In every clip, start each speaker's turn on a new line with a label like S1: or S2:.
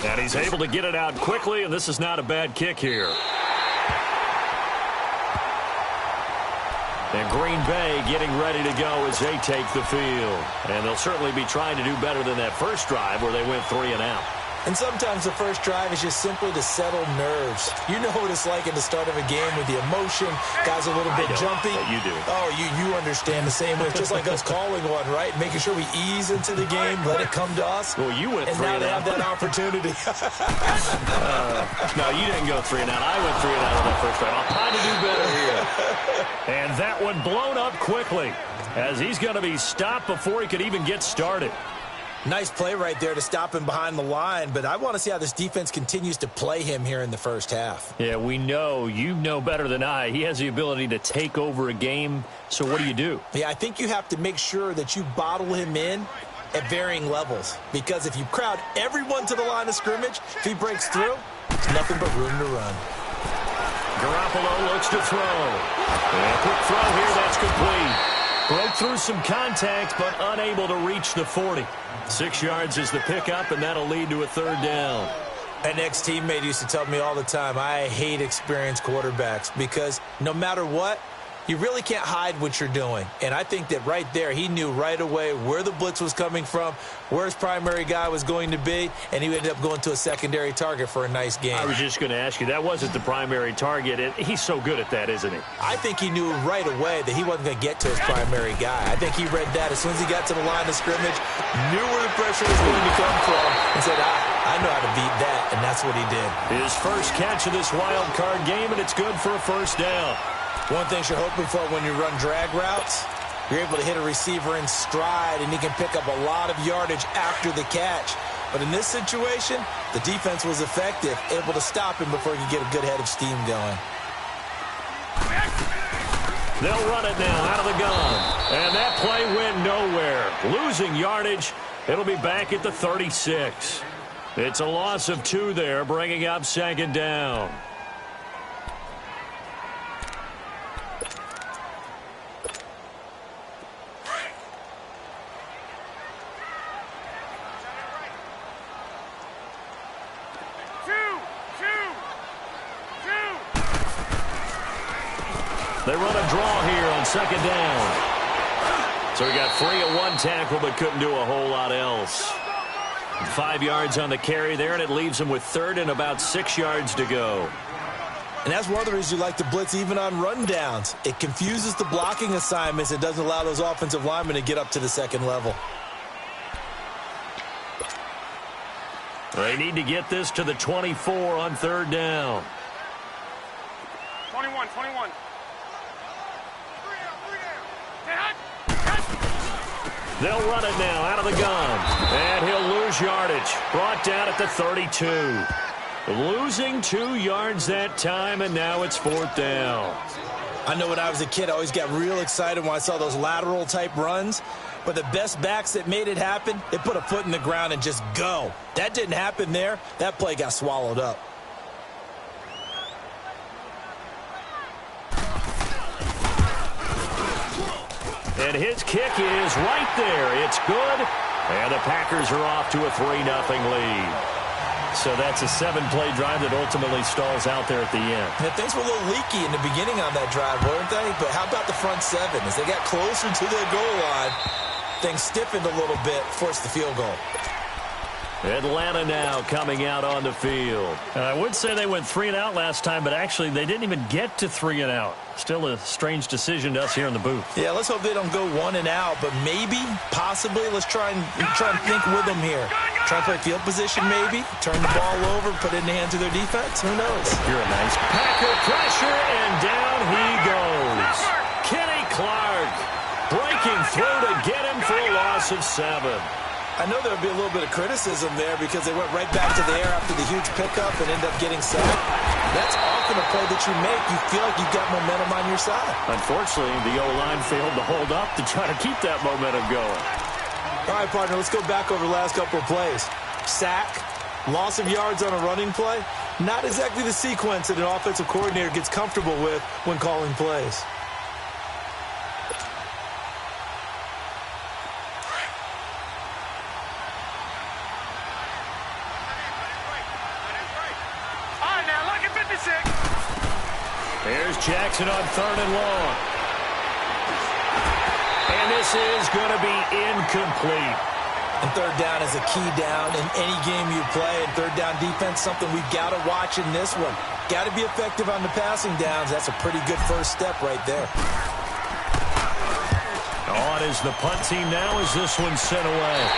S1: And he's able to get it out quickly, and this is not a bad kick here. And Green Bay getting ready to go as they take the field. And they'll certainly be trying to do better than that first drive where they went 3 and out.
S2: And sometimes the first drive is just simply to settle nerves. You know what it's like at the start of a game with the emotion. Guys a little bit jumpy.
S1: You do.
S2: Oh, you understand the same way. It's just like us calling one, right? Making sure we ease into the game, let it come to us.
S1: Well, you went 3 and out.
S2: And now they have that opportunity.
S1: No, you didn't go 3 and out. I went 3 and out on that first drive. I'll try to do better here. And that one blown up quickly as he's going to be stopped before he could even get started.
S2: Nice play right there to stop him behind the line, but I want to see how this defense continues to play him here in the first half.
S1: Yeah, we know. You know better than I. He has the ability to take over a game, so what do?
S2: Yeah, I think you have to make sure that you bottle him in at varying levels, because if you crowd everyone to the line of scrimmage, if he breaks through, there's nothing but room to run.
S1: Garoppolo looks to throw. And a quick throw here, that's complete. Broke through some contact, but unable to reach the 40. 6 yards is the pickup, and that'll lead to a 3rd down.
S2: An ex-teammate used to tell me all the time, I hate experienced quarterbacks because no matter what, you really can't hide what you're doing. And I think that right there, he knew right away where the blitz was coming from, where his primary guy was going to be, and he ended up going to a secondary target for a nice game.
S1: I was just going to ask you, that wasn't the primary target. He's so good at that, isn't he?
S2: I think he knew right away that he wasn't going to get to his primary guy. I think he read that as soon as he got to the line of scrimmage, knew where the pressure was going to come from, and said, I know how to beat that, and that's what he did.
S1: His first catch of this wild card game, and it's good for a 1st down.
S2: One thing you're hoping for when you run drag routes, you're able to hit a receiver in stride, and he can pick up a lot of yardage after the catch. But in this situation, the defense was effective, able to stop him before he could get a good head of steam going.
S1: They'll run it now out of the gun. And that play went nowhere. Losing yardage. It'll be back at the 36. It's a loss of 2 there, bringing up 2nd down. They run a draw here on 2nd down. So he got free at 1 tackle but couldn't do a whole lot else. 5 yards on the carry there, and it leaves him with 3rd and about 6 yards to go.
S2: And that's one of the reasons you like to blitz even on rundowns. It confuses the blocking assignments. It doesn't allow those offensive linemen to get up to the 2nd level.
S1: They need to get this to the 24 on 3rd down.
S3: 21.
S1: They'll run it now out of the gun. And he'll lose yardage. Brought down at the 32. Losing 2 yards that time, and now it's 4th down.
S2: I know when I was a kid, I always got real excited when I saw those lateral-type runs. But the best backs that made it happen, they put a foot in the ground and just go. That didn't happen there. That play got swallowed up.
S1: And his kick is right there. It's good. And the Packers are off to a 3-0 lead. So that's a 7-play drive that ultimately stalls out there at the end.
S2: Yeah, things were a little leaky in the beginning on that drive, weren't they? But how about the front 7? As they got closer to their goal line, things stiffened a little bit, forced the field goal.
S1: Atlanta now coming out on the field. I would say they went 3 and out last time, but actually they didn't even get to 3 and out. Still a strange decision to us here in the booth.
S2: Yeah, let's hope they don't go 1 and out, but maybe, possibly, let's try and think with them here. Try and play field position maybe, turn the ball over, put it in the hands of their defense. Who knows?
S1: You're a nice Packer pressure, and down he goes. Kenny Clark breaking through to get him for a loss of 7.
S2: I know there would be a little bit of criticism there because they went right back to the air after the huge pickup and ended up getting sacked. That's often a play that you make. You feel like you've got momentum on your side.
S1: Unfortunately, the O-line failed to hold up to try to keep that momentum going.
S2: All right, partner, let's go back over the last couple of plays. Sack, loss of yards on a running play. Not exactly the sequence that an offensive coordinator gets comfortable with when calling plays.
S1: Here's Jackson on 3rd and long. And this is going to be incomplete.
S2: And 3rd down is a key down in any game you play. And 3rd down defense, something we've got to watch in this one. Got to be effective on the passing downs. That's a pretty good first step right there.
S1: On is the punt team now as this one's sent away.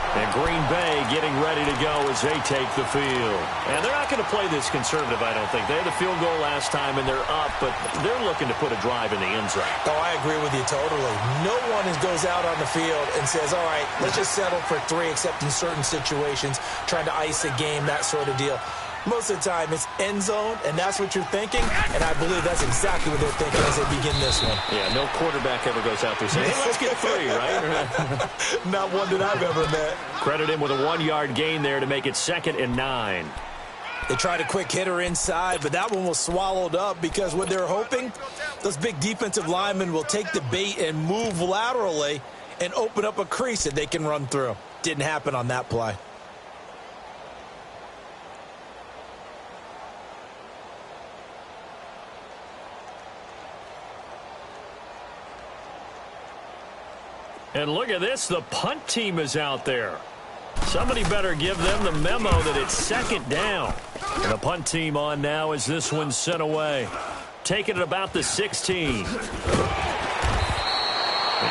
S1: And Green Bay getting ready to go as they take the field. And they're not going to play this conservative, I don't think. They had the field goal last time, and they're up, but they're looking to put a drive in the end zone.
S2: Oh, I agree with you totally. No one goes out on the field and says, all right, let's just settle for 3, except in certain situations, trying to ice a game, that sort of deal. Most of the time, it's end zone, and that's what you're thinking, and I believe that's exactly what they're thinking as they begin this one.
S1: Yeah, no quarterback ever goes out there saying, hey, let's get 3, right?
S2: Not one that I've ever met.
S1: Credit him with a 1-yard gain there to make it 2nd and 9.
S2: They tried a quick hitter inside, but that one was swallowed up because what they're hoping, those big defensive linemen will take the bait and move laterally and open up a crease that they can run through. Didn't happen on that play.
S1: And look at this, the punt team is out there. Somebody better give them the memo that it's 2nd down. And the punt team on now as this one's sent away. Taking it about the 16. And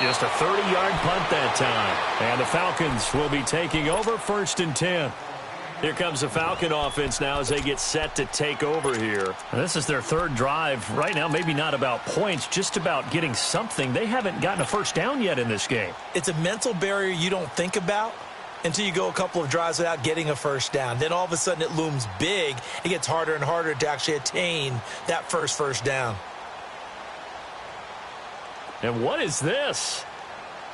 S1: just a 30-yard punt that time. And the Falcons will be taking over 1st and 10. Here comes the Falcon offense now as they get set to take over here. This is their 3rd drive. Right now, maybe not about points, just about getting something. They haven't gotten a first down yet in this game.
S2: It's a mental barrier you don't think about until you go a couple of drives without getting a first down. Then all of a sudden it looms big. It gets harder and harder to actually attain that first down.
S1: And what is this?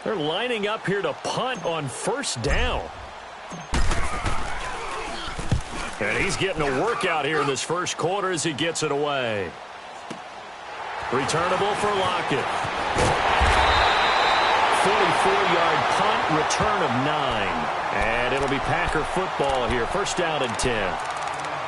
S1: They're lining up here to punt on 1st down. And he's getting a workout here in this 1st quarter as he gets it away. Returnable for Lockett. 44-yard punt, return of 9. And it'll be Packer football here. 1st down and 10.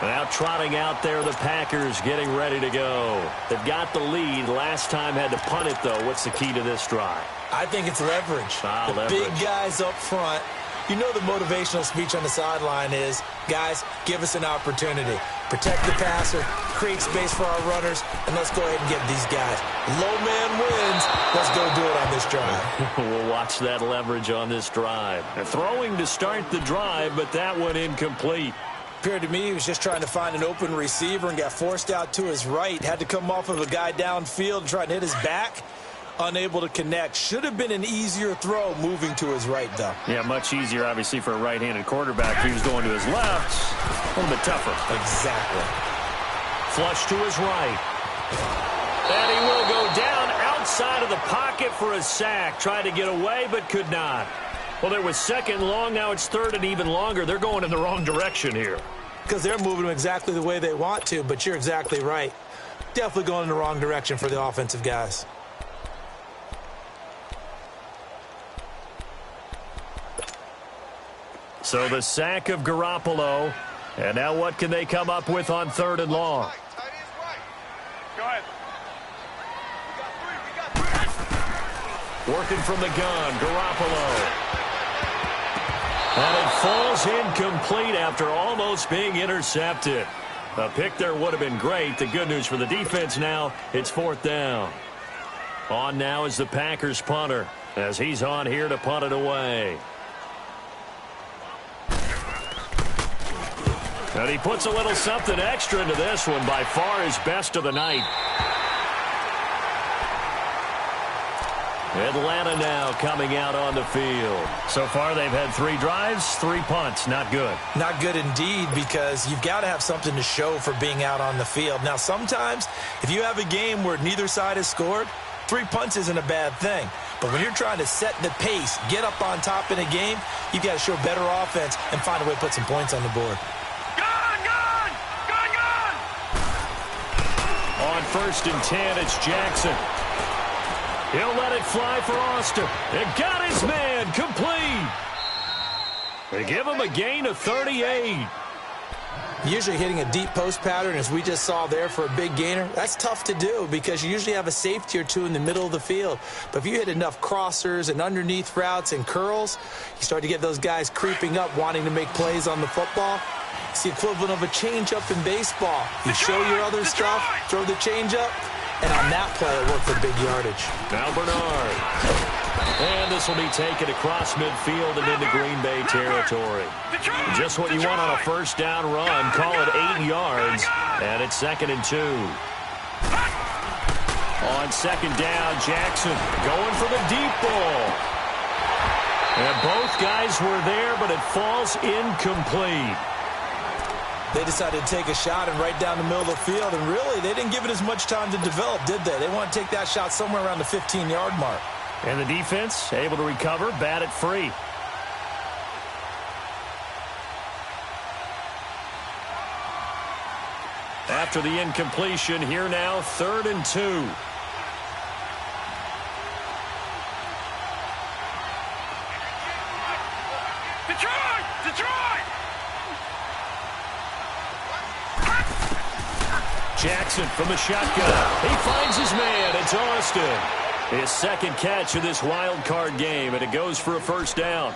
S1: Now trotting out there, the Packers getting ready to go. They've got the lead. Last time had to punt it, though. What's the key to this drive?
S2: I think it's leverage.
S1: Leverage.
S2: Big guys up front. You know the motivational speech on the sideline is, guys, give us an opportunity. Protect the passer, create space for our runners, and let's go ahead and get these guys. Low man wins. Let's go do it on this drive.
S1: We'll watch that leverage on this drive. They're throwing to start the drive, but that one incomplete.
S2: Appeared to me he was just trying to find an open receiver and got forced out to his right. Had to come off of a guy downfield and try to hit his back. Unable to connect. Should have been an easier throw moving to his right, though.
S1: Yeah, much easier, obviously, for a right-handed quarterback. If he was going to his left, a little bit tougher.
S2: Exactly.
S1: Flush to his right. And he will go down outside of the pocket for a sack. Tried to get away, but could not. Well, there was 2nd long. Now it's 3rd and even longer. They're going in the wrong direction here.
S2: Because they're moving them exactly the way they want to, but you're exactly right. Definitely going in the wrong direction for the offensive guys.
S1: So the sack of Garoppolo. And now what can they come up with on 3rd and long?
S3: Go ahead.
S1: Working from the gun, Garoppolo. And it falls incomplete after almost being intercepted. A pick there would have been great. The good news for the defense now, it's 4th down. On now is the Packers punter as he's on here to punt it away. And he puts a little something extra into this one, by far his best of the night. Atlanta now coming out on the field. So far they've had 3 drives, 3 punts. Not good.
S2: Not good indeed, because you've got to have something to show for being out on the field. Now, sometimes if you have a game where neither side has scored, 3 punts isn't a bad thing. But when you're trying to set the pace, get up on top in a game, you've got to show better offense and find a way to put some points on the board.
S1: On 1st and 10, it's Jackson. He'll let it fly for Austin. It got his man complete. They give him a gain of 38.
S2: Usually hitting a deep post pattern, as we just saw there for a big gainer, that's tough to do because you usually have a safety or two in the middle of the field. But if you hit enough crossers and underneath routes and curls, you start to get those guys creeping up, wanting to make plays on the football. It's the equivalent of a changeup in baseball. You show your other stuff, throw the changeup, and on that play, it worked for big yardage.
S1: Now Bernard. And this will be taken across midfield and into Green Bay territory. Just what you want on a first down run. Call it 8 yards, and it's 2nd and 2. On 2nd down, Jackson going for the deep ball. And both guys were there, but it falls incomplete.
S2: They decided to take a shot and right down the middle of the field, and really, they didn't give it as much time to develop, did they? They want to take that shot somewhere around the 15-yard mark.
S1: And the defense able to recover, bat it free. After the incompletion, here now, 3rd and 2.
S3: Detroit!
S1: Jackson from the shotgun. He finds his man. It's Austin. His 2nd catch of this wild card game, and it goes for a first down.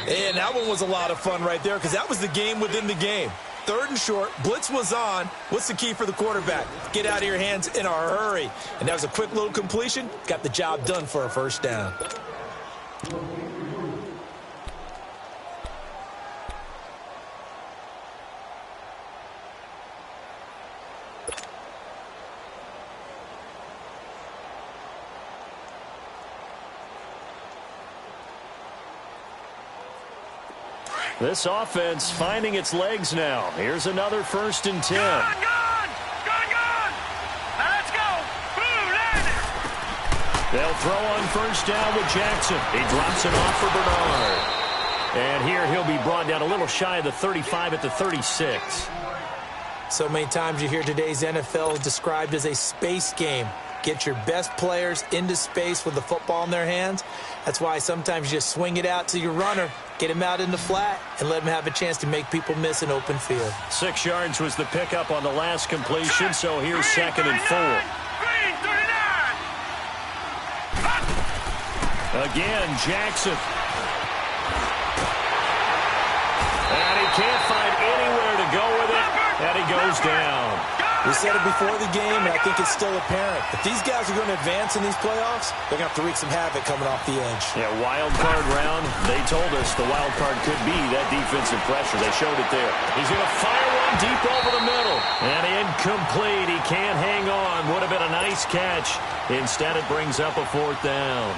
S2: And that one was a lot of fun right there because that was the game within the game. 3rd and short, blitz was on. What's the key for the quarterback? Get out of your hands in a hurry. And that was a quick little completion. Got the job done for a first down.
S1: This offense finding its legs now. Here's another 1st and 10.
S3: Gone! Let's go! Boom, landed!
S1: They'll throw on first down with Jackson. He drops it off for Bernard. And here he'll be brought down a little shy of the 35 at the 36.
S2: So many times you hear today's NFL described as a space game. Get your best players into space with the football in their hands. That's why sometimes you just swing it out to your runner, get him out in the flat, and let him have a chance to make people miss an open field.
S1: 6 yards was the pickup on the last completion, so here's 2nd and 4.
S3: Green 39!
S1: Again, Jackson. And he can't find anywhere to go with it, and he goes down.
S2: We said it before the game, and I think it's still apparent. If these guys are going to advance in these playoffs, they're going to have to wreak some havoc coming off the edge.
S1: Yeah, wild card round. They told us the wild card could be that defensive pressure. They showed it there. He's going to fire one deep over the middle. And incomplete. He can't hang on. Would have been a nice catch. Instead, it brings up a 4th down.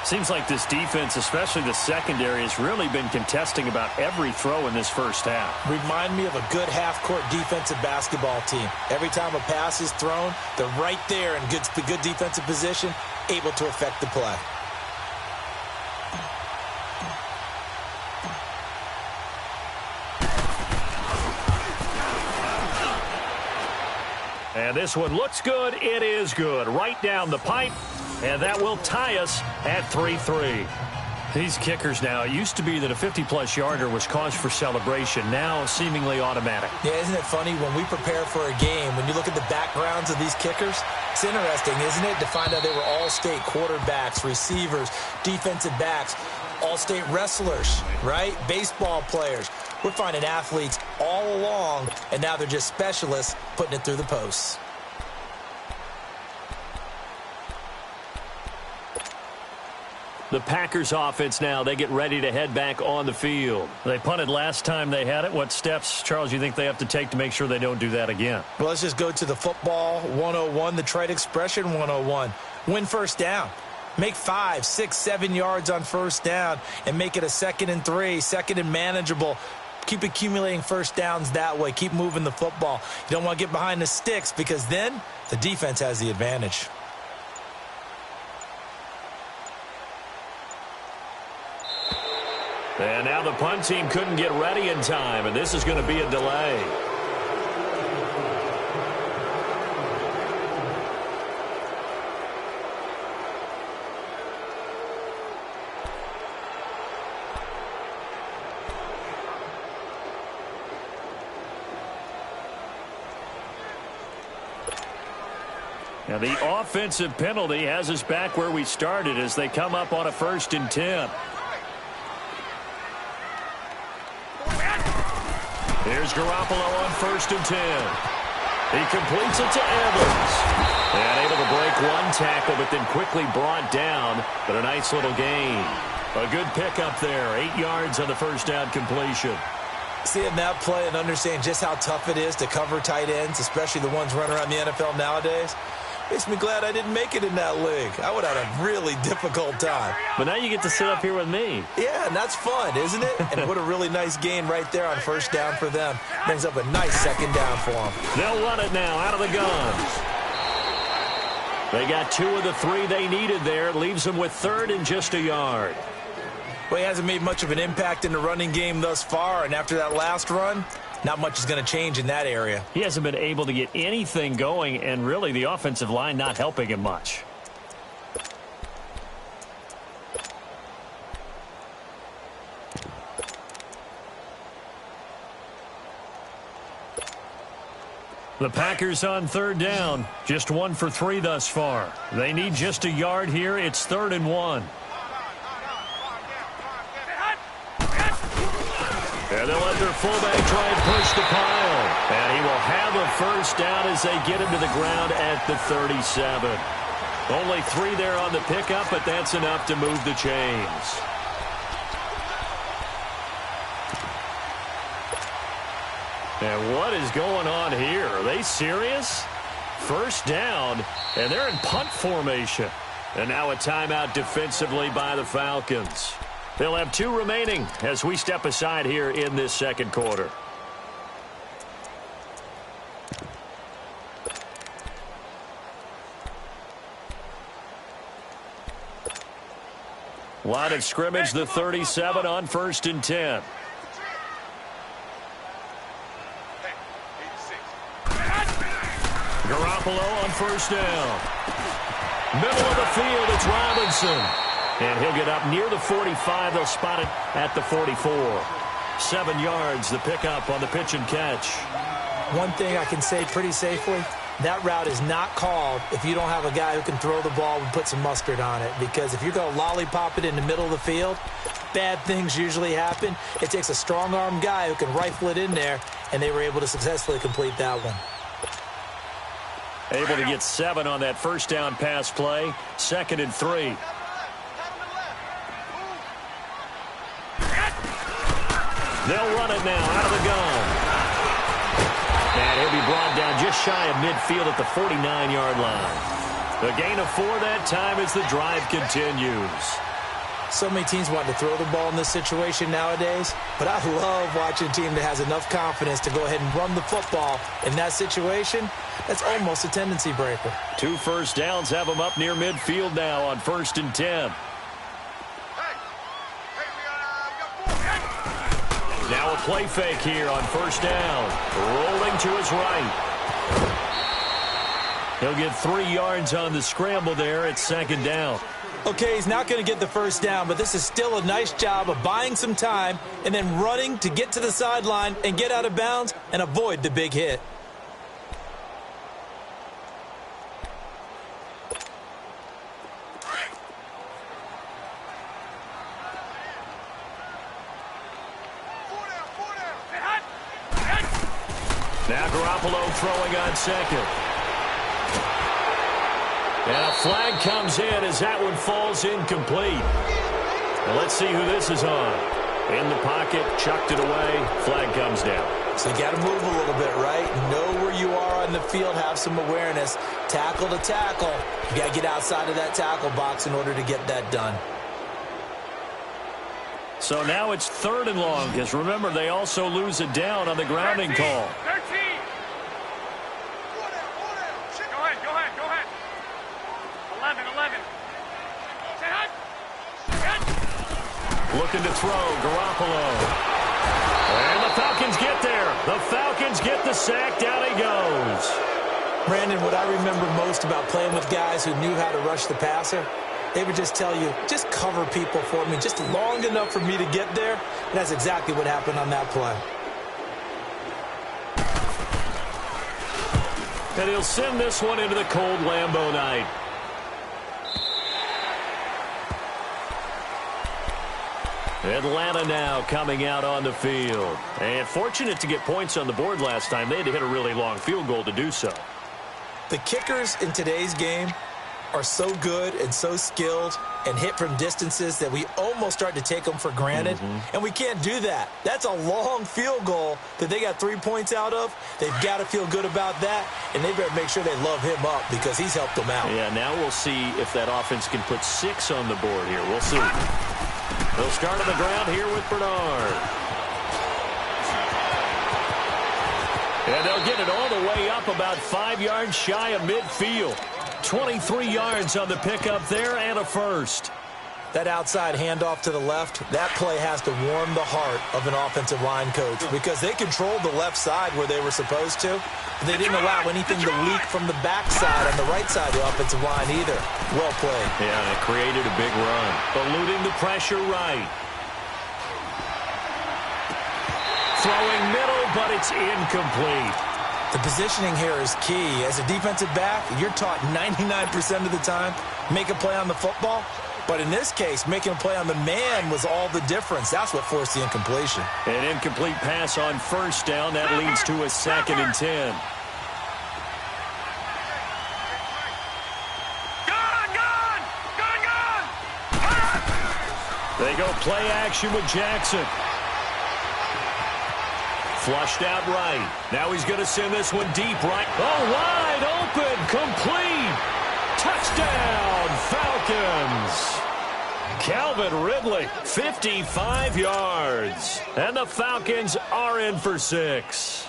S1: Seems like this defense, especially the secondary, has really been contesting about every throw in this first half.
S2: Remind me of a good half-court defensive basketball team. Every time a pass is thrown, they're right there in good defensive position, able to affect the play.
S1: And this one looks good. It is good. Right down the pipe. And that will tie us at 3-3. These kickers now, it used to be that a 50-plus yarder was cause for celebration. Now seemingly automatic.
S2: Yeah, isn't it funny when we prepare for a game, when you look at the backgrounds of these kickers, it's interesting, isn't it, to find out they were all-state quarterbacks, receivers, defensive backs, all-state wrestlers, right? Baseball players. We're finding athletes all along, and now they're just specialists putting it through the posts.
S1: The Packers offense now, they get ready to head back on the field. They punted last time they had it. What steps, Charles, you think they have to take to make sure they don't do that again?
S2: Well, let's just go to the football 101, the trade expression 101. Win first down. Make 5, 6, 7 yards on first down and make it a 2nd and 3, 2nd and manageable. Keep accumulating first downs that way. Keep moving the football. You don't want to get behind the sticks because then the defense has the advantage.
S1: And now the punt team couldn't get ready in time, and this is going to be a delay. Now the offensive penalty has us back where we started as they come up on a 1st and 10. Here's Garoppolo on 1st and 10. He completes it to Evans. And able to break one tackle, but then quickly brought down. But a nice little gain. A good pickup there. 8 yards on the first down completion.
S2: Seeing that play and understanding just how tough it is to cover tight ends, especially the ones running around the NFL nowadays, makes me glad I didn't make it in that league. I would have had a really difficult time.
S1: But now you get to sit up here with me.
S2: Yeah, and that's fun, isn't it? And what a really nice gain right there on 1st down for them. Brings up a nice 2nd down for them.
S1: They'll run it now out of the guns. They got 2 of the 3 they needed there. It leaves them with 3rd and just a yard.
S2: Well, he hasn't made much of an impact in the running game thus far, and after that last run, not much is going to change in that area.
S1: He hasn't been able to get anything going, and really the offensive line not helping him much. The Packers on 3rd down. Just 1 for 3 thus far. They need just a yard here. It's 3rd and 1. And they'll let their fullback try and push the pile. And he will have a 1st down as they get him to the ground at the 37. Only 3 there on the pickup, but that's enough to move the chains. And what is going on here? Are they serious? 1st down, and they're in punt formation. And now a timeout defensively by the Falcons. They'll have 2 remaining as we step aside here in this 2nd quarter. Line of scrimmage, the 37 on 1st and 10. Garoppolo on 1st down. Middle of the field, it's Robinson. And he'll get up near the 45. They'll spot it at the 44. 7 yards, the pickup on the pitch and catch.
S2: One thing I can say pretty safely, that route is not called if you don't have a guy who can throw the ball and put some mustard on it. Because if you're going to lollipop it in the middle of the field, bad things usually happen. It takes a strong-arm guy who can rifle it in there, and they were able to successfully complete that one.
S1: Able to get 7 on that 1st down pass play. 2nd and 3. They'll run it now out of the gun. And he'll be brought down just shy of midfield at the 49-yard line. The gain of 4 that time as the drive continues.
S2: So many teams want to throw the ball in this situation nowadays, but I love watching a team that has enough confidence to go ahead and run the football. In that situation, that's almost a tendency breaker.
S1: 2 1st downs have them up near midfield now on 1st and 10. Now a play fake here on 1st down. Rolling to his right. He'll get 3 yards on the scramble there at 2nd down.
S2: Okay, he's not going to get the 1st down, but this is still a nice job of buying some time and then running to get to the sideline and get out of bounds and avoid the big hit.
S1: Now Garoppolo throwing on 2nd. And a flag comes in as that one falls incomplete. Now let's see who this is on. In the pocket, chucked it away, flag comes down.
S2: So you got to move a little bit, right? Know where you are on the field, have some awareness. Tackle to tackle. You got to get outside of that tackle box in order to get that done.
S1: So now it's 3rd and long, because remember, they also lose it down on the grounding call.
S3: 13. Go ahead. 11.
S1: Looking to throw, Garoppolo. And the Falcons get there. The Falcons get the sack. Down he goes.
S2: Brandon, what I remember most about playing with guys who knew how to rush the passer, they would just tell you, just cover people for me, just long enough for me to get there. And that's exactly what happened on that play.
S1: And he'll send this one into the cold Lambeau night. Atlanta now coming out on the field. And fortunate to get points on the board last time. They had to hit a really long field goal to do so.
S2: The kickers in today's game are so good and so skilled and hit from distances that we almost start to take them for granted. And we can't do that. That's a long field goal that they got 3 points out of. They've got to feel good about that, and they better make sure they love him up because he's helped them out.
S1: Yeah, now we'll see if that offense can put 6 on the board here. We'll see. They'll start on the ground here with Bernard. And they'll get it all the way up about 5 yards shy of midfield. 23 yards on the pickup there and a first.
S2: That outside handoff to the left, that play has to warm the heart of an offensive line coach because they controlled the left side where they were supposed to. They didn't allow anything to leak from the backside on the right side of the offensive line either. Well played.
S1: Yeah, and it created a big run. Eluding the pressure right. Throwing middle, but it's incomplete.
S2: The positioning here is key. As a defensive back, you're taught 99% of the time, make a play on the football. But in this case, making a play on the man was all the difference. That's what forced the incompletion.
S1: An incomplete pass on first down. That leads to a 2nd and 10. They go play action with Jackson. Flushed out right. Now he's going to send this one deep right. Oh, wide open. Complete. Touchdown, Falcons. Calvin Ridley, 55 yards. And the Falcons are in for 6.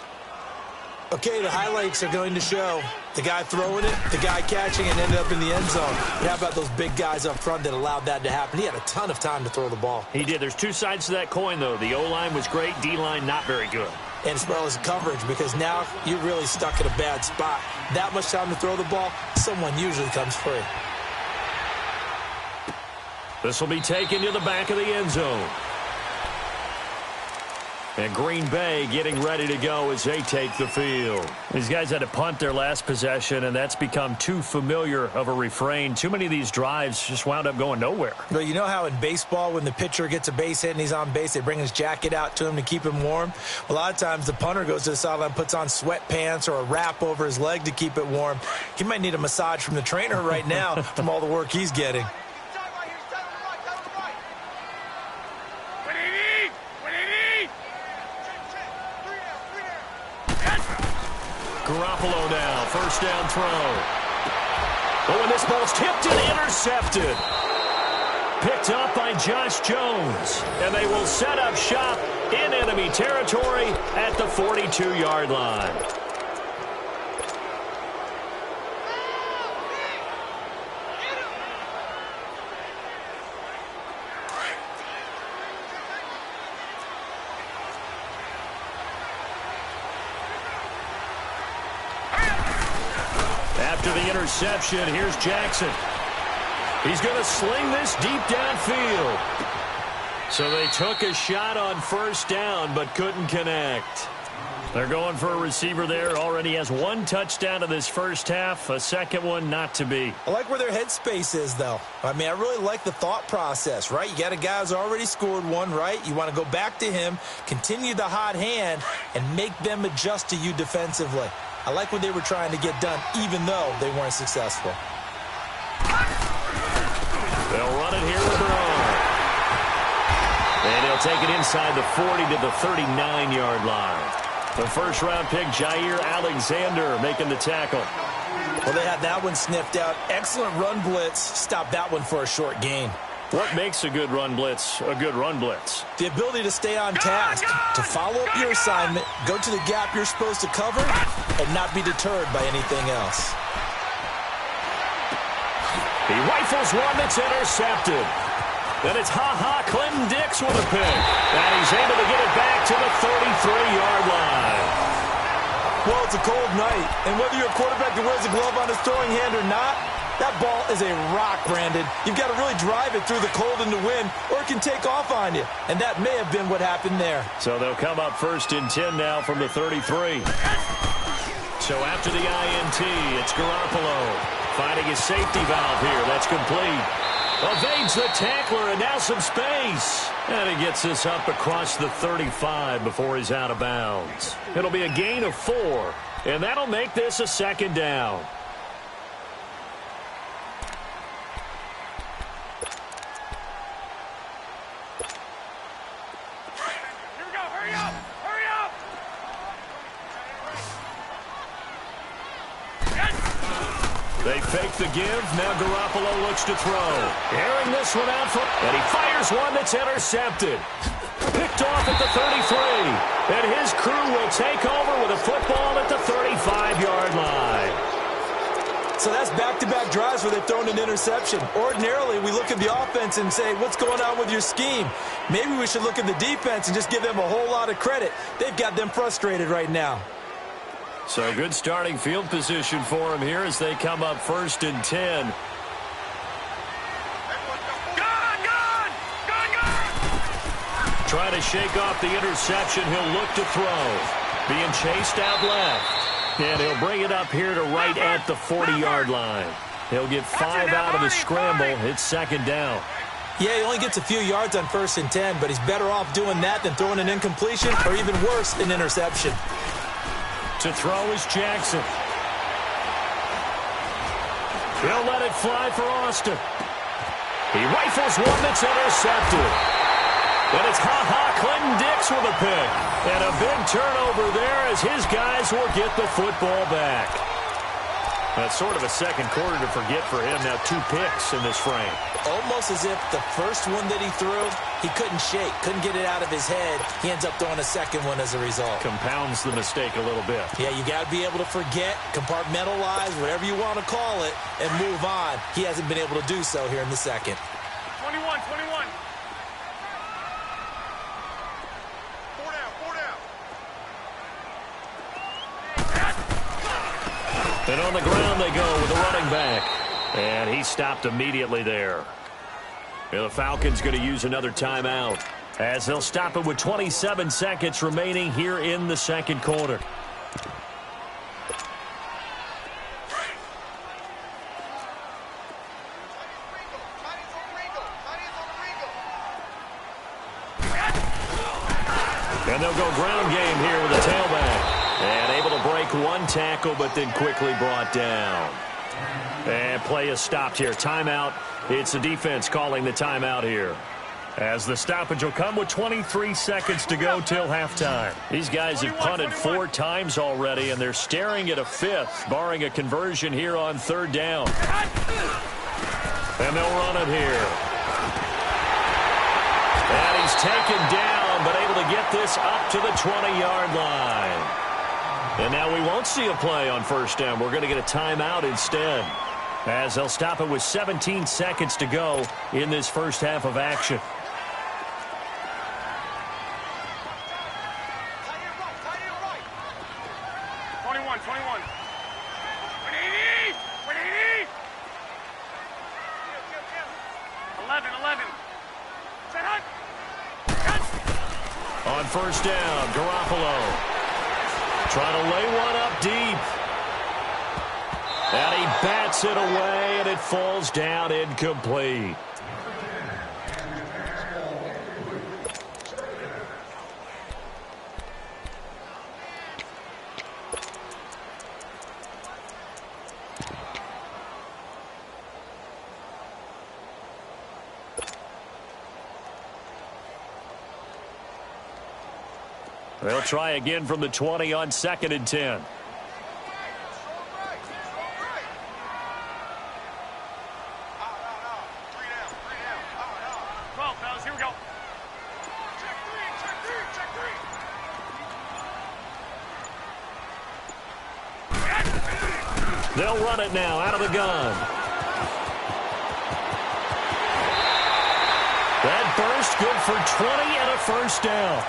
S2: Okay, the highlights are going to show the guy throwing it, the guy catching it, ended up in the end zone. But how about those big guys up front that allowed that to happen? He had a ton of time to throw the ball.
S1: He did. There's 2 sides to that coin, though. The O-line was great. D-line not very good.
S2: And as well as coverage, because now you're really stuck in a bad spot. That much time to throw the ball, someone usually comes free.
S1: This will be taken to the back of the end zone. And Green Bay getting ready to go as they take the field. These guys had to punt their last possession, and that's become too familiar of a refrain. Too many of these drives just wound up going nowhere.
S2: Well, you know how in baseball when the pitcher gets a base hit and he's on base, they bring his jacket out to him to keep him warm? A lot of times the punter goes to the sideline, puts on sweatpants or a wrap over his leg to keep it warm. He might need a massage from the trainer right now from all the work he's getting.
S1: Garoppolo now, first down throw. Oh, and this ball's tipped and intercepted. Picked up by Josh Jones. And they will set up shop in enemy territory at the 42-yard line. After the interception, here's Jackson. He's going to sling this deep downfield. So they took a shot on first down, but couldn't connect. They're going for a receiver there. Already has 1 touchdown in this first half. A second one not to be.
S2: I like where their headspace is, though. I mean, I really like the thought process, right? You got a guy who's already scored 1, right? You want to go back to him, continue the hot hand, and make them adjust to you defensively. I like what they were trying to get done, even though they weren't successful.
S1: They'll run it here with Bernard. And he'll take it inside the 40 to the 39-yard line. The first-round pick, Jair Alexander, making the tackle.
S2: Well, they had that one sniffed out. Excellent run blitz. Stopped that one for a short gain.
S1: What makes a good run blitz a good run blitz?
S2: The ability to stay on task, to follow up your assignment, go to the gap you're supposed to cover, and not be deterred by anything else.
S1: He rifles one that's intercepted. Then it's Clinton Dix with a pick. And he's able to get it back to the 33-yard line.
S2: Well, it's a cold night, and whether you're a quarterback that wears a glove on his throwing hand or not, that ball is a rock, Brandon. You've got to really drive it through the cold and the wind, or it can take off on you. And that may have been what happened there.
S1: So they'll come up first and 10 now from the 33. So after the INT, it's Garoppolo finding his safety valve here. That's complete. Evades the tackler, and now some space. And he gets this up across the 35 before he's out of bounds. It'll be a gain of 4, and that'll make this a second down.
S3: Here we go. Hurry up. Hurry up.
S1: They fake the give. Now Garoppolo looks to throw. Airing this one out, and he fires one that's intercepted. Picked off at the 33. And his crew will take over with a football at the 35-yard line.
S2: So that's back-to-back drives where they've thrown an interception. Ordinarily, we look at the offense and say, what's going on with your scheme? Maybe we should look at the defense and just give them a whole lot of credit. They've got them frustrated right now.
S1: So good starting field position for him here as they come up 1st and 10. Trying to shake off the interception. He'll look to throw. Being chased out left. And he'll bring it up here to right at the 40-yard line. He'll get 5 out of the scramble. It's second down.
S2: Yeah, he only gets a few yards on 1st and 10, but he's better off doing that than throwing an incompletion or even worse, an interception.
S1: To throw is Jackson. He'll let it fly for Austin. He rifles one that's intercepted. And it's Clinton Dix with a pick. And a big turnover there as his guys will get the football back. That's sort of a second quarter to forget for him. Now 2 picks in this frame.
S2: Almost as if the first one that he threw, he couldn't shake, couldn't get it out of his head. He ends up throwing a second one as a result.
S1: Compounds the mistake a little bit.
S2: Yeah, you got to be able to forget, compartmentalize, whatever you want to call it, and move on. He hasn't been able to do so here in the second.
S3: 21. 4 down.
S1: And on the ground they go with the running back. And he stopped immediately there. And the Falcons going to use another timeout as they'll stop it with 27 seconds remaining here in the second quarter. And they'll go ground game here with a tailback. And able to break one tackle, but then quickly brought down. And play is stopped here. Timeout. It's the defense calling the timeout here. As the stoppage will come with 23 seconds to go till halftime. These guys have punted 4 times already, and they're staring at a 5th, barring a conversion here on 3rd down. And they'll run it here. And he's taken down, but able to get this up to the 20-yard line. And now we won't see a play on 1st down. We're going to get a timeout instead, as they'll stop it with 17 seconds to go in this first half of action. On 1st down, Garoppolo trying to lay one up deep. And he bats it away, and it falls down incomplete. They'll try again from the 20 on 2nd and 10. They'll run it now out of the gun. That burst good for 20 and a 1st down.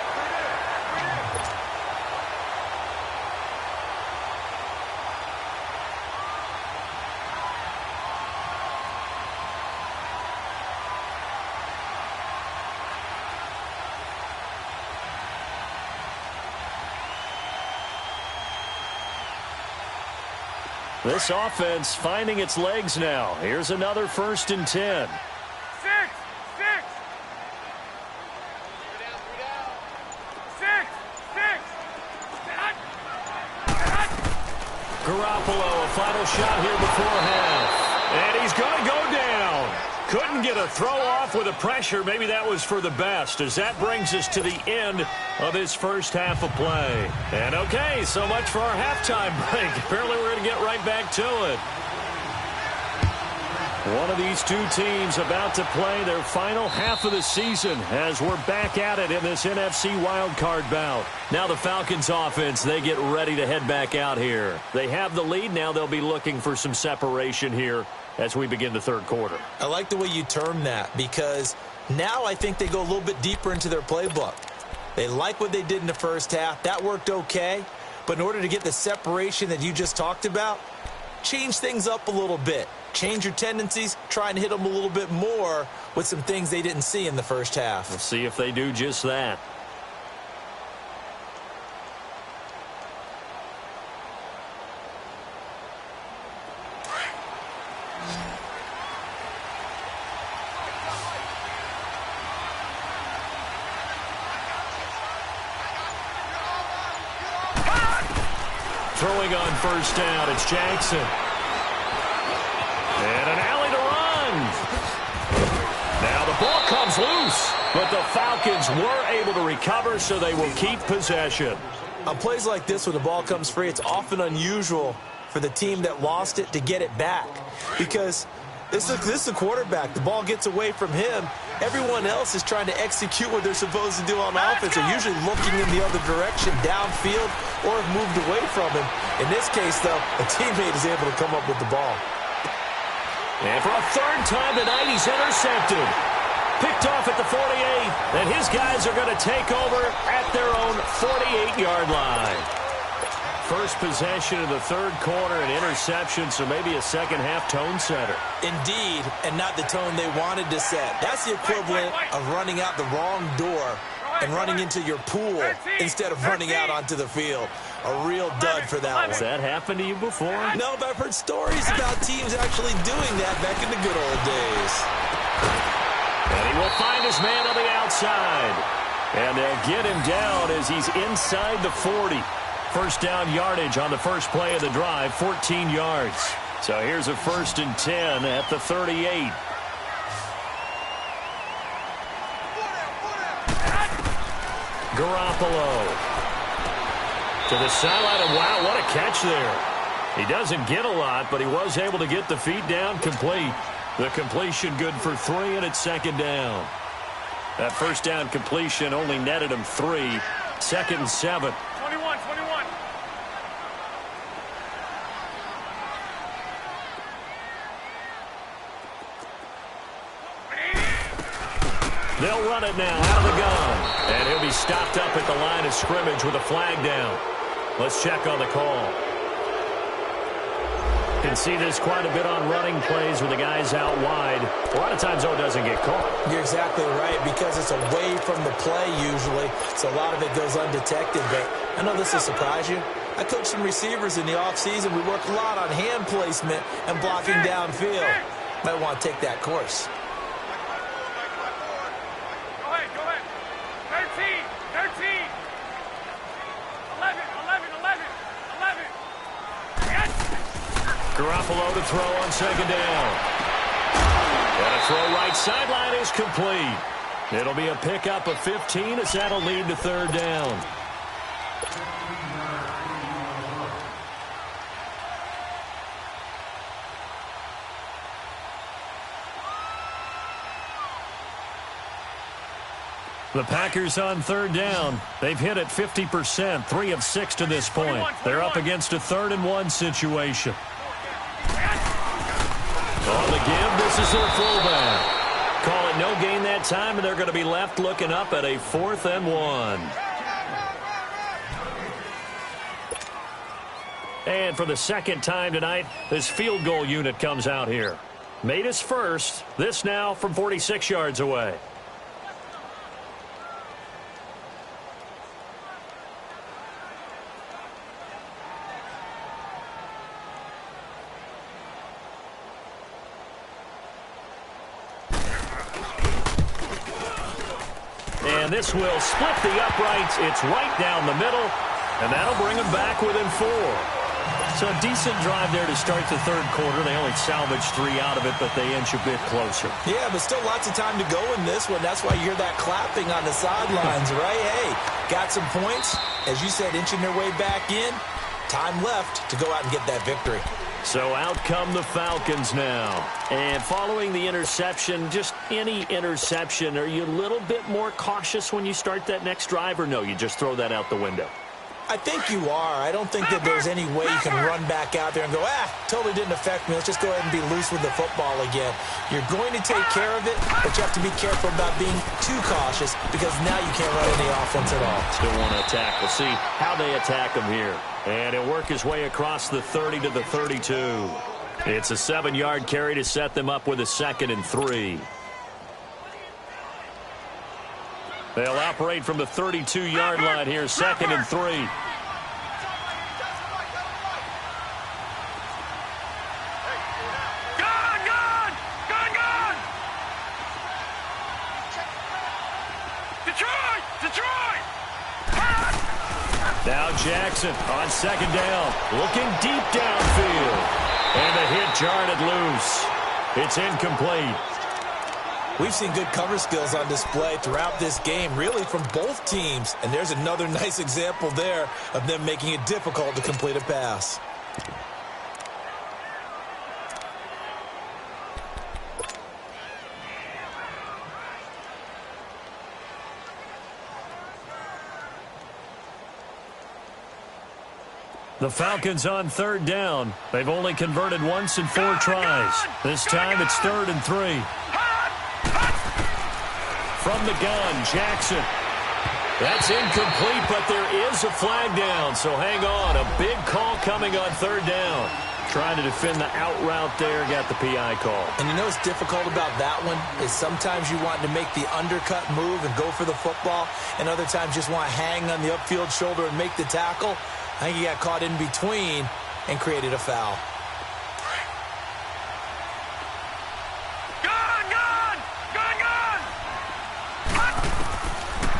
S1: This offense finding its legs now. Here's another 1st and 10.
S3: 6.
S1: Garoppolo, a final shot here before half. And he's going to go down. Couldn't get a throw off with the pressure. Maybe that was for the best, as that brings us to the end of this first half of play. And okay, so much for our halftime break. Apparently we're going to get right back to it. One of these two teams about to play their final half of the season as we're back at it in this NFC wildcard bout. Now the Falcons offense, they get ready to head back out here. They have the lead. Now they'll be looking for some separation here as we begin the third quarter.
S2: I like the way you term that, because now I think they go a little bit deeper into their playbook. They like what they did in the first half. That worked okay. But in order to get the separation that you just talked about, change things up a little bit. Change your tendencies, try and hit them a little bit more with some things they didn't see in the first half.
S1: We'll see if they do just that. Throwing on 1st down, it's Jackson. And an alley to run. Now the ball comes loose, but the Falcons were able to recover, so they will keep possession.
S2: On plays like this, when the ball comes free, it's often unusual for the team that lost it to get it back, because this is the quarterback. The ball gets away from him. Everyone else is trying to execute what they're supposed to do on offense. They're usually looking in the other direction, downfield, or have moved away from him. In this case, though, a teammate is able to come up with the ball.
S1: And for a 3rd time tonight, he's intercepted. Picked off at the 48, and his guys are going to take over at their own 48-yard line. First possession of the third quarter, an interception, so maybe a second-half tone setter.
S2: Indeed, and not the tone they wanted to set. That's the equivalent of running out the wrong door and running into your pool instead of running out onto the field. A real dud for that one.
S1: Has that happened to you before?
S2: No, but I've heard stories about teams actually doing that back in the good old days.
S1: And he will find his man on the outside. And they'll get him down as he's inside the 40. First down yardage on the first play of the drive, 14 yards. So here's a 1st and 10 at the 38. Garoppolo to the sideline, and wow, what a catch there. He doesn't get a lot, but he was able to get the feet down complete. The completion good for 3, and it's 2nd down. That first down completion only netted him 3. 2nd and 7.
S3: 21.
S1: They'll run it now out of the gun. And he'll be stopped up at the line of scrimmage with a flag down. Let's check on the call. You can see this quite a bit on running plays with the guys out wide. A lot of times, though, it doesn't get caught.
S2: You're exactly right, because it's away from the play usually, so a lot of it goes undetected. But I know this will surprise you. I coached some receivers in the offseason. We worked a lot on hand placement and blocking downfield. Might want to take that course.
S3: Go ahead. 13. 11. Yes.
S1: Garoppolo to throw on 2nd down. And a throw right sideline is complete. It'll be a pickup of 15 as that'll lead to 3rd down. The Packers on 3rd down. They've hit it 50%, 3 of 6 to this point. They're up against a 3rd and 1 situation. On the give, this is their fullback. Call it no gain that time, and they're going to be left looking up at a 4th and 1. And for the 2nd time tonight, this field goal unit comes out here. Made his first. This now from 46 yards away. And this will split the uprights. It's right down the middle, and that'll bring them back within 4. So a decent drive there to start the third quarter. They only salvaged 3 out of it, but they inch a bit closer.
S2: Yeah, but still lots of time to go in this one. That's why you hear that clapping on the sidelines, right? Hey, got some points. As you said, inching their way back in. Time left to go out and get that victory.
S1: So out come the Falcons now. And following the interception, just any interception, are you a little bit more cautious when you start that next drive, or no, you just throw that out the window?
S2: I think you are. I don't think that there's any way you can run back out there and go, totally didn't affect me. Let's just go ahead and be loose with the football again. You're going to take care of it, but you have to be careful about being too cautious because now you can't run any offense at all.
S1: Still want to attack. We'll see how they attack them here. And he'll work his way across the 30 to the 32. It's a 7-yard carry to set them up with a 2nd and 3. They'll operate from the 32-yard line here, 2nd and 3.
S3: Gun! Detroit!
S1: Now Jackson on 2nd down, looking deep downfield. And the hit jarred it loose. It's incomplete.
S2: We've seen good cover skills on display throughout this game, really from both teams. And there's another nice example there of them making it difficult to complete a pass.
S1: The Falcons on 3rd down. They've only converted once in 4 tries. This time it's 3rd and 3. From the gun, Jackson. That's incomplete, but there is a flag down, so hang on. A big call coming on 3rd down. Trying to defend the out route there, got the PI call.
S2: And you know what's difficult about that one is sometimes you want to make the undercut move and go for the football, and other times just want to hang on the upfield shoulder and make the tackle. I think he got caught in between and created a foul.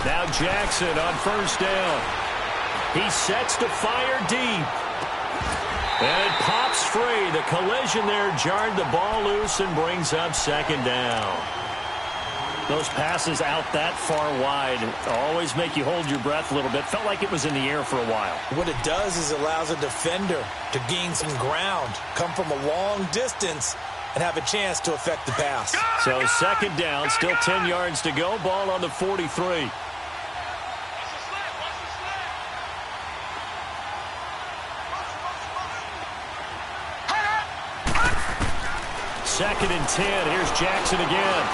S1: Now Jackson on 1st down. He sets to fire deep. And it pops free. The collision there jarred the ball loose and brings up 2nd down. Those passes out that far wide always make you hold your breath a little bit. Felt like it was in the air for a while.
S2: What it does is allows a defender to gain some ground, come from a long distance, and have a chance to affect the pass.
S1: So 2nd down, still 10 yards to go. Ball on the 43. 2nd and 10. Here's Jackson again.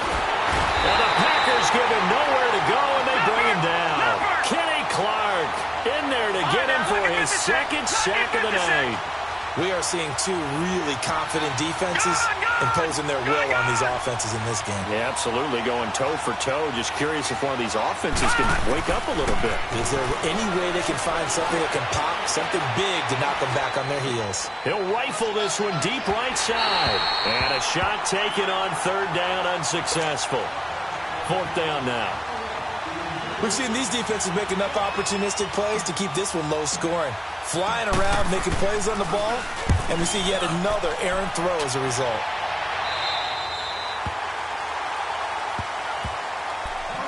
S1: Well, the Packers give him nowhere to go, and they bring him down. Kenny Clark in there to get him for his 2nd sack of the night.
S2: We are seeing 2 really confident defenses imposing their will on these offenses in this game.
S1: Yeah, absolutely, going toe for toe. Just curious if one of these offenses can wake up a little bit.
S2: Is there any way they can find something that can pop, something big to knock them back on their heels?
S1: He'll rifle this one deep right side. And a shot taken on 3rd down, unsuccessful. 4th down now.
S2: We've seen these defenses make enough opportunistic plays to keep this one low scoring. Flying around, making plays on the ball, and we see yet another errant throw as a result.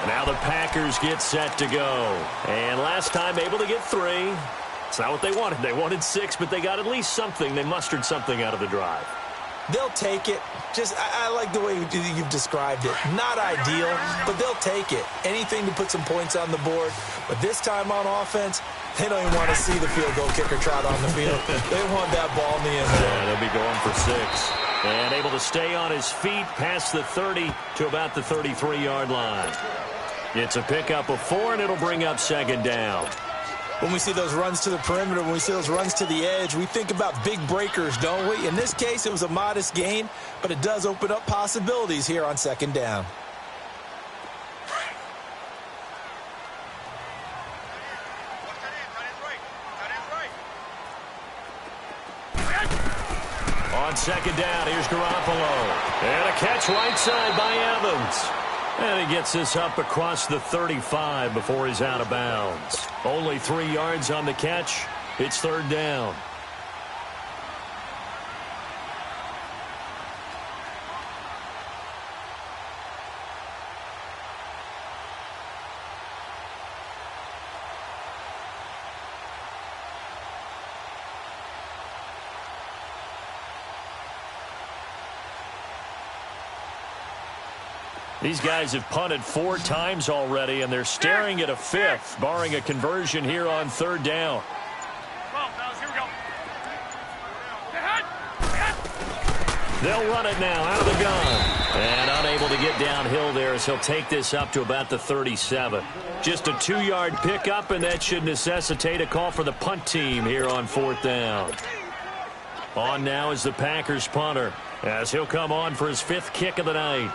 S1: Now the Packers get set to go. And last time able to get 3. It's not what they wanted. They wanted 6, but they got at least something. They mustered something out of the drive.
S2: They'll take it. I like the way you've described it. Not ideal, but they'll take it. Anything to put some points on the board. But this time on offense, they don't even want to see the field goal kicker trot on the field. They want that ball in the end zone.
S1: Yeah, they'll be going for 6. And able to stay on his feet past the 30 to about the 33-yard line. It's a pickup of 4, and it'll bring up 2nd down.
S2: When we see those runs to the perimeter, when we see those runs to the edge, we think about big breakers, don't we? In this case, it was a modest gain, but it does open up possibilities here on 2nd down.
S1: On 2nd down, here's Garoppolo. And a catch right side by Evans. And he gets this up across the 35 before he's out of bounds. Only 3 yards on the catch. It's third down. These guys have punted 4 times already, and they're staring at a 5th, barring a conversion here on third down.
S3: Well, fellas, here we go.
S1: They'll run it now out of the gun. And unable to get downhill there as he'll take this up to about the 37. Just a 2-yard pickup, and that should necessitate a call for the punt team here on fourth down. On now is the Packers punter, as he'll come on for his 5th kick of the night.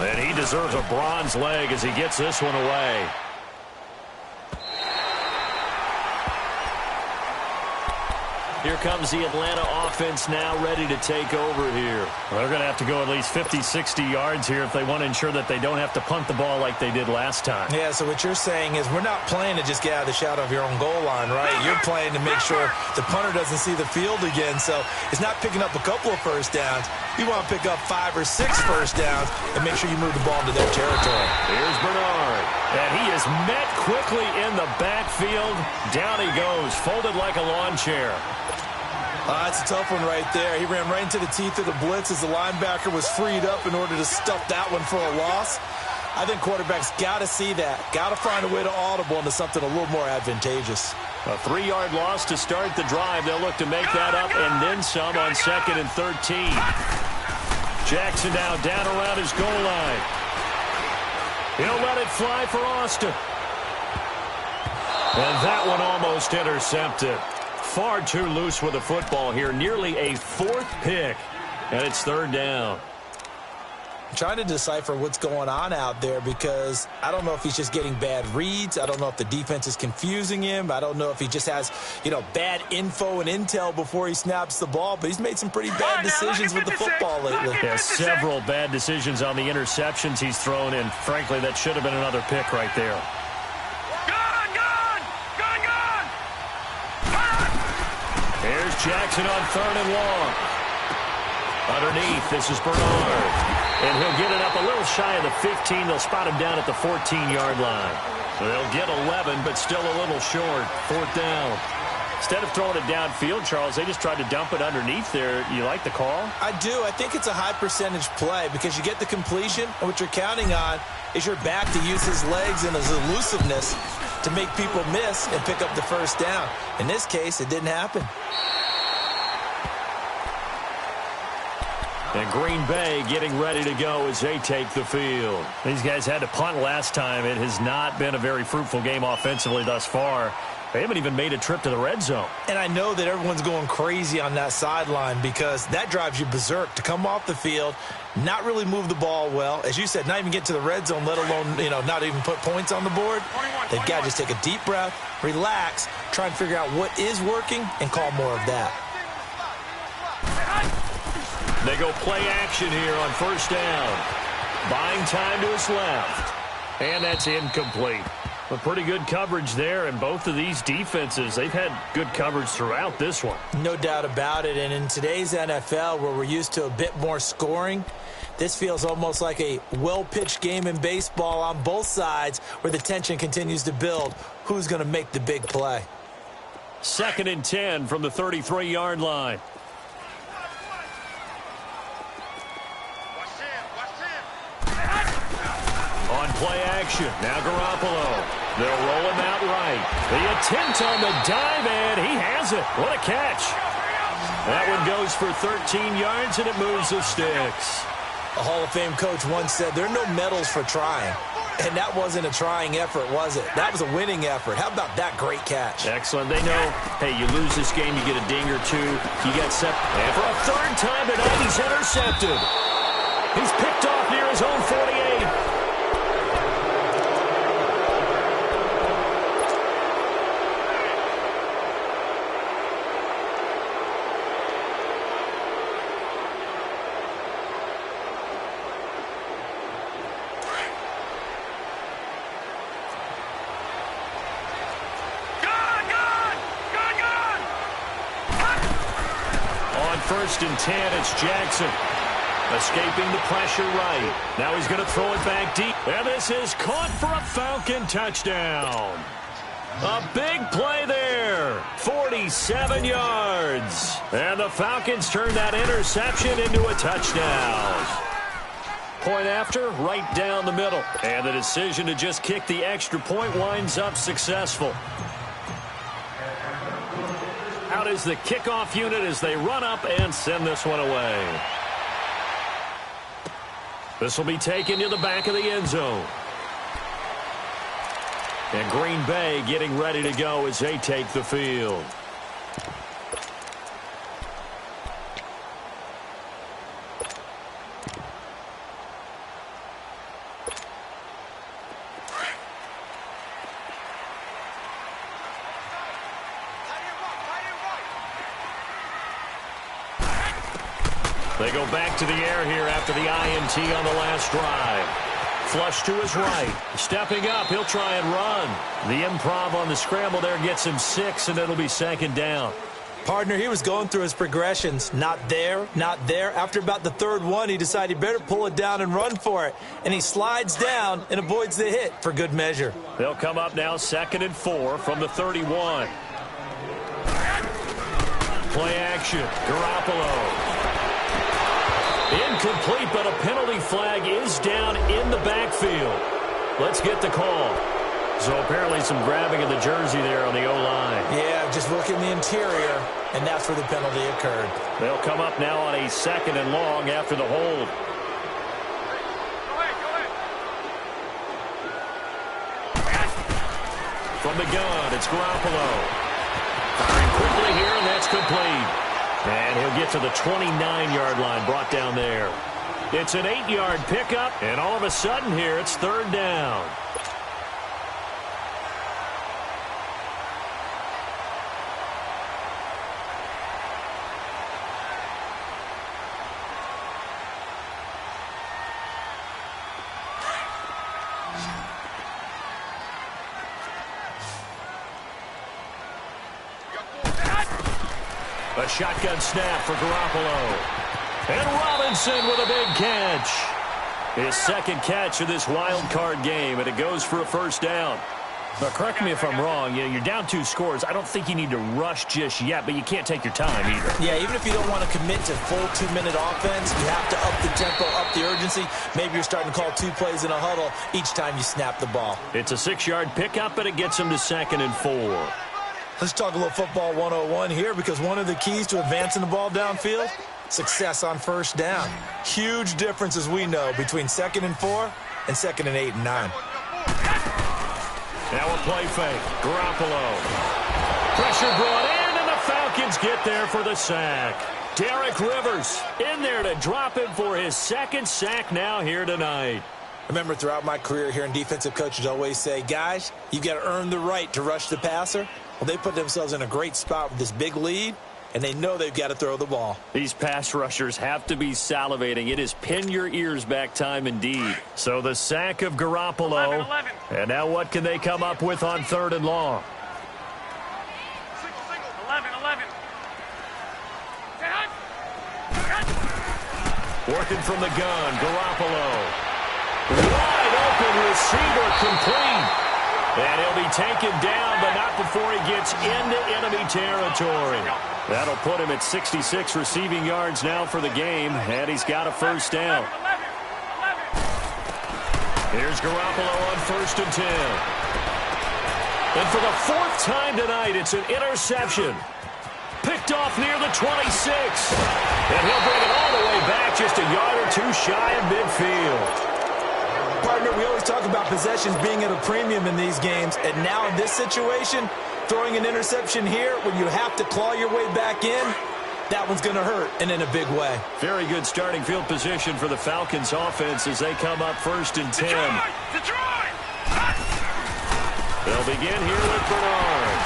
S1: And he deserves a bronze leg as he gets this one away. Here comes the Atlanta offense now ready to take over here.
S4: Well, they're going to have to go at least 50, 60 yards here if they want to ensure that they don't have to punt the ball like they did last time.
S2: Yeah, so what you're saying is we're not playing to just get out of the shadow of your own goal line, right? You're playing to make sure the punter doesn't see the field again. So it's not picking up a couple of first downs. You want to pick up 5 or 6 first downs and make sure you move the ball into their territory.
S1: Here's Bernard. And he is met quickly in the backfield. Down he goes, folded like a lawn chair.
S2: That's a tough one right there. He ran right into the teeth of the blitz as the linebacker was freed up in order to stuff that one for a loss. I think quarterbacks got to see that. Got to find a way to audible into something a little more advantageous.
S1: A 3-yard loss to start the drive. They'll look to make that up and then some on 2nd and 13. Jackson now down around his goal line. He'll let it fly for Austin. And that one almost intercepted. Far too loose with the football here. Nearly a 4th pick. And it's third down.
S2: I'm trying to decipher what's going on out there because I don't know if he's just getting bad reads. I don't know if the defense is confusing him. I don't know if he just has, bad info and intel before he snaps the ball. But he's made some pretty bad decisions with the football lately.
S4: Yeah, several bad decisions on the interceptions he's thrown, and frankly, that should have been another pick right there.
S1: Here's Jackson on 3rd and long. Underneath, this is Bernard. And he'll get it up a little shy of the 15. They'll spot him down at the 14-yard line. So they'll get 11, but still a little short. 4th down. Instead of throwing it downfield, Charles, they just tried to dump it underneath there. You like the call?
S2: I do. I think it's a high-percentage play because you get the completion, and what you're counting on is your back to use his legs and his elusiveness to make people miss and pick up the first down. In this case, it didn't happen.
S1: And Green Bay getting ready to go as they take the field.
S4: These guys had to punt last time. It has not been a very fruitful game offensively thus far. They haven't even made a trip to the red zone.
S2: And I know that everyone's going crazy on that sideline because that drives you berserk to come off the field, not really move the ball well. As you said, not even get to the red zone, let alone, not even put points on the board. They've got to just take a deep breath, relax, try and figure out what is working, and call more of that.
S1: They go play action here on first down. Buying time to his left.
S4: And that's incomplete. But pretty good coverage there, and both of these defenses, they've had good coverage throughout this one.
S2: No doubt about it, and in today's NFL, where we're used to a bit more scoring, this feels almost like a well-pitched game in baseball on both sides where the tension continues to build. Who's going to make the big play?
S1: 2nd and 10 from the 33-yard line. On play action, now Garoppolo. They'll roll him out right. The attempt on the dive, and he has it. What a catch. That one goes for 13 yards, and it moves the sticks.
S2: A Hall of Fame coach once said, there are no medals for trying. And that wasn't a trying effort, was it? That was a winning effort. How about that great catch?
S1: Excellent. They know, hey, you lose this game, you get a ding or two. You get set. And for a 3rd time tonight, he's intercepted. He's picked off near his own 48. first and 10, it's Jackson. Escaping the pressure right. Now he's going to throw it back deep. And this is caught for a Falcon touchdown. A big play there. 47 yards. And the Falcons turn that interception into a touchdown. Point after, right down the middle. And the decision to just kick the extra point winds up successful. Out is the kickoff unit as they run up and send this one away. This will be taken to the back of the end zone. And Green Bay getting ready to go as they take the field. They go back to the air here after the INT on the last drive. Flush to his right. Stepping up, he'll try and run. The improv on the scramble there gets him 6, and it'll be second down.
S2: Partner, he was going through his progressions. Not there, not there. After about the third one, he decided he better pull it down and run for it. And he slides down and avoids the hit for good measure.
S1: They'll come up now 2nd and 4 from the 31. Play action. Garoppolo. Incomplete, but a penalty flag is down in the backfield. Let's get the call. So apparently some grabbing of the jersey there on the O-line.
S2: Yeah, just look in the interior, and that's where the penalty occurred.
S1: They'll come up now on a 2nd and long after the hold. From the gun, it's Garoppolo. Firing quickly here, and that's complete. And he'll get to the 29-yard line, brought down there. It's an 8-yard pickup, and all of a sudden here, it's 3rd down. A shotgun snap for Garoppolo. And Robinson with a big catch. His 2nd catch of this wild card game, and it goes for a 1st down. Now, correct me if I'm wrong. You're down 2 scores. I don't think you need to rush just yet, but you can't take your time either.
S2: Yeah, even if you don't want to commit to full 2-minute offense, you have to up the tempo, up the urgency. Maybe you're starting to call 2 plays in a huddle each time you snap the ball.
S1: It's a 6-yard pickup, and it gets him to 2nd and 4.
S2: Let's talk a little football 101 here, because one of the keys to advancing the ball downfield, success on 1st down. Huge difference, as we know, between 2nd and 4 and 2nd and 8 and 9.
S1: Now a play fake. Garoppolo. Pressure brought in, and the Falcons get there for the sack. Derek Rivers in there to drop him for his 2nd sack now here tonight.
S2: I remember throughout my career hearing defensive coaches always say, guys, you got to earn the right to rush the passer. Well, they put themselves in a great spot with this big lead, and they know they've got to throw the ball.
S1: These pass rushers have to be salivating. It is pin your ears back time indeed. So the sack of Garoppolo.
S3: 11.
S1: And now what can they come up with on 3rd and long?
S3: 11.
S1: Working from the gun, Garoppolo. Wide open receiver complete. And he'll be taken down, but not before he gets into enemy territory. That'll put him at 66 receiving yards now for the game, and he's got a 1st down. Here's Garoppolo on 1st and 10. And for the 4th time tonight, it's an interception. Picked off near the 26. And he'll bring it all the way back, just a yard or 2 shy of midfield.
S2: Partner, we always talk about possessions being at a premium in these games, and now in this situation, throwing an interception here when you have to claw your way back in, that one's going to hurt, and in a big way.
S1: Very good starting field position for the Falcons offense as they come up 1st and 10. They'll begin here with Bernard.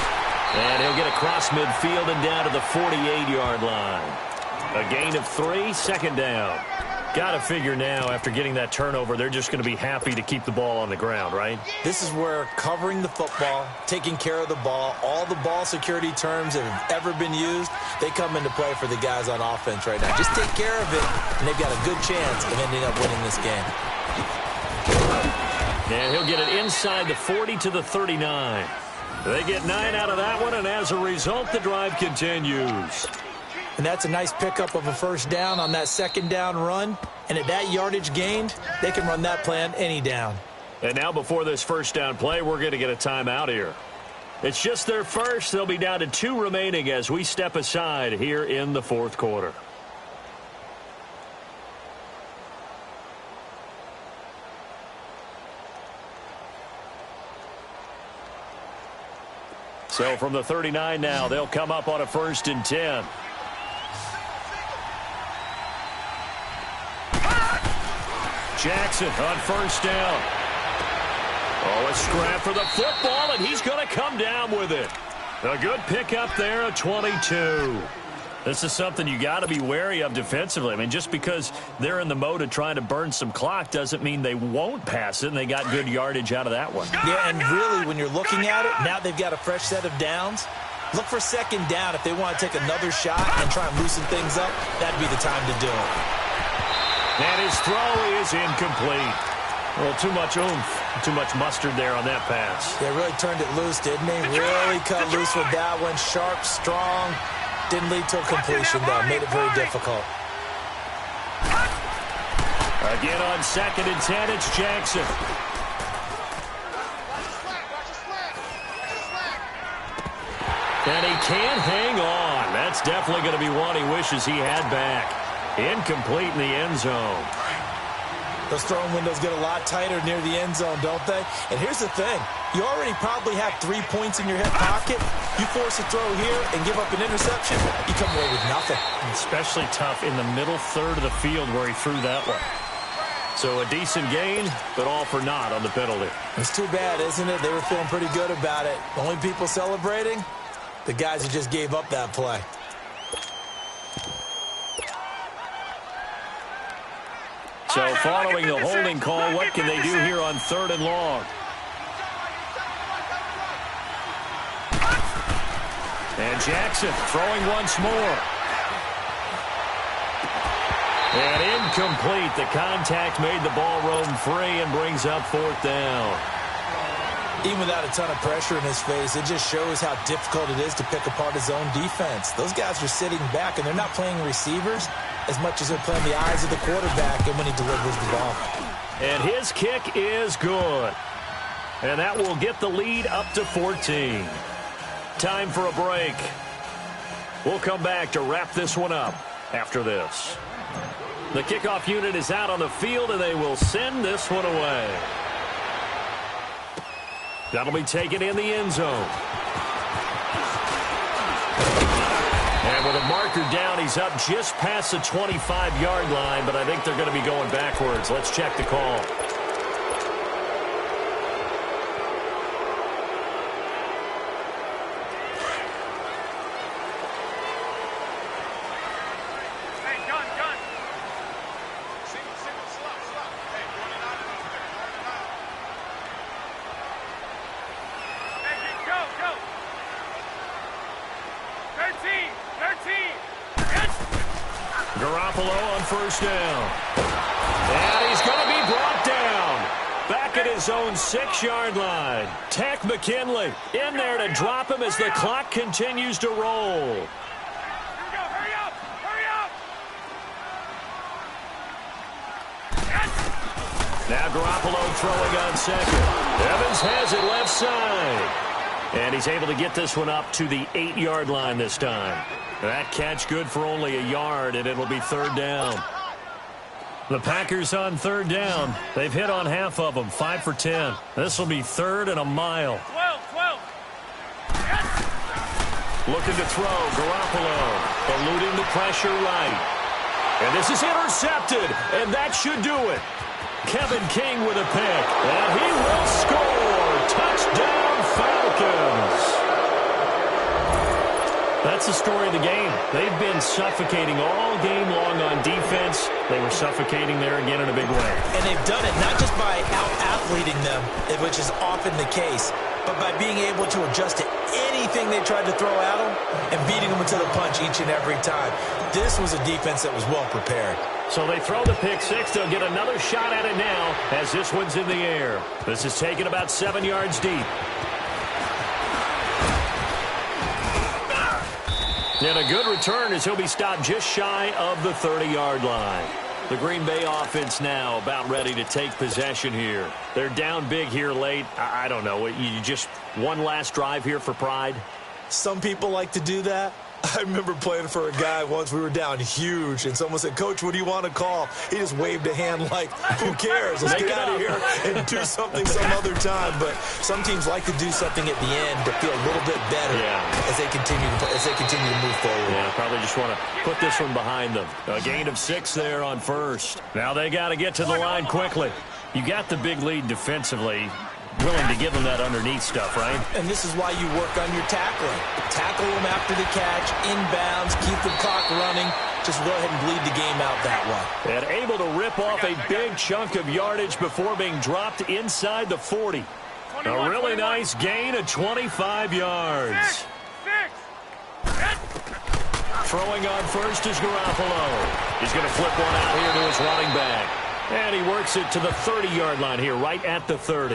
S1: And he'll get across midfield and down to the 48-yard line. A gain of 3, 2nd down.
S4: Got to figure now, after getting that turnover, they're just going to be happy to keep the ball on the ground, right?
S2: This is where covering the football, taking care of the ball, all the ball security terms that have ever been used, they come into play for the guys on offense right now. Just take care of it, and they've got a good chance of ending up winning this game.
S4: And he'll get it inside the 40 to the 39. They get 9 out of that one, and as a result, the drive continues.
S2: And that's a nice pickup of a first down on that second down run. And at that yardage gained, they can run that play on any down.
S4: And now before this first down play, we're going to get a timeout here. It's just their first. They'll be down to 2 remaining as we step aside here in the fourth quarter. So from the 39 now, they'll come up on a 1st and 10. Jackson on first down. Oh, a scrap for the football, and he's going to come down with it. A good pickup there at 22. This is something you got to be wary of defensively. I mean, just because they're in the mode of trying to burn some clock doesn't mean they won't pass it, and they got good yardage out of that one.
S2: Yeah, and really, when you're looking at it, now they've got a fresh set of downs. Look for second down if they want to take another shot and try and loosen things up. That'd be the time to do it.
S4: And his throw is incomplete. Well, too much oomph, too much mustard there on that pass.
S2: They really turned it loose, didn't they? Really cut loose with that one. Sharp, strong. Didn't lead to a completion, though. Made it very difficult.
S4: Again on 2nd and 10, it's Jackson. And he can't hang on. That's definitely going to be one he wishes he had back. Incomplete in the end zone.
S2: Those throwing windows get a lot tighter near the end zone, don't they? And here's the thing. You already probably have 3 points in your hip pocket. You force a throw here and give up an interception, you come away with nothing.
S4: Especially tough in the middle third of the field where he threw that one. So a decent gain, but all for naught on the penalty.
S2: It's too bad, isn't it? They were feeling pretty good about it. Only people celebrating, the guys who just gave up that play.
S4: So following the holding call, what can they do here on 3rd and long? And Jackson throwing once more. And incomplete. The contact made the ball roam free and brings up 4th down.
S2: Even without a ton of pressure in his face, it just shows how difficult it is to pick apart his own defense. Those guys are sitting back, and they're not playing receivers as much as they're playing the eyes of the quarterback and when he delivers the ball.
S4: And his kick is good. And that will get the lead up to 14. Time for a break. We'll come back to wrap this one up after this. The kickoff unit is out on the field, and they will send this one away. That'll be taken in the end zone. And with a marker down, he's up just past the 25-yard line, but I think they're going to be going backwards. Let's check the call. Garoppolo on first down. And he's going to be brought down. Back at his own 6-yard line. Tech McKinley in there to drop him as the clock continues to roll.
S3: Hurry up! Hurry up!
S4: Now Garoppolo throwing on 2nd. Evans has it left side. And he's able to get this one up to the 8-yard line this time. That catch good for only a yard, and it'll be 3rd down. The Packers on 3rd down. They've hit on half of them, 5 for 10. This will be 3rd and a mile.
S3: 12. Yes!
S4: Looking to throw, Garoppolo eluding the pressure right. And this is intercepted, and that should do it. Kevin King with a pick, and he will score. Touchdown, Falcons. That's the story of the game. They've been suffocating all game long on defense. They were
S1: suffocating there again in a big way.
S2: And they've done it not just by out-athleting them, which is often the case, but by being able to adjust to anything they tried to throw at them and beating them into the punch each and every time. This was a defense that was well prepared.
S1: So they throw the pick six. They'll get another shot at it now as this one's in the air. This is taken about 7 yards deep. And a good return as he'll be stopped just shy of the 30-yard line. The Green Bay offense now about ready to take possession here. They're down big here late. I don't know. You just one last drive here for pride?
S2: Some people like to do that. I remember playing for a guy once. We were down huge, and someone said, "Coach, what do you want to call?" He just waved a hand like, who cares? Let's get out of here and do something some other time. But some teams like to do something at the end to feel a little bit better as they continue to move forward.
S1: Yeah, probably just want to put this one behind them. A gain of 6 there on first. Now they got to get to the line quickly. You got the big lead defensively. Willing to give them that underneath stuff, right?
S2: And this is why you work on your tackling. Tackle them after the catch, inbounds, keep the clock running. Just go ahead and bleed the game out that way.
S1: And able to rip off a big chunk of yardage before being dropped inside the 40. A really nice gain of 25 yards. Throwing on first is Garoppolo. He's going to flip one out here to his running back. And he works it to the 30-yard line here, right at the 30.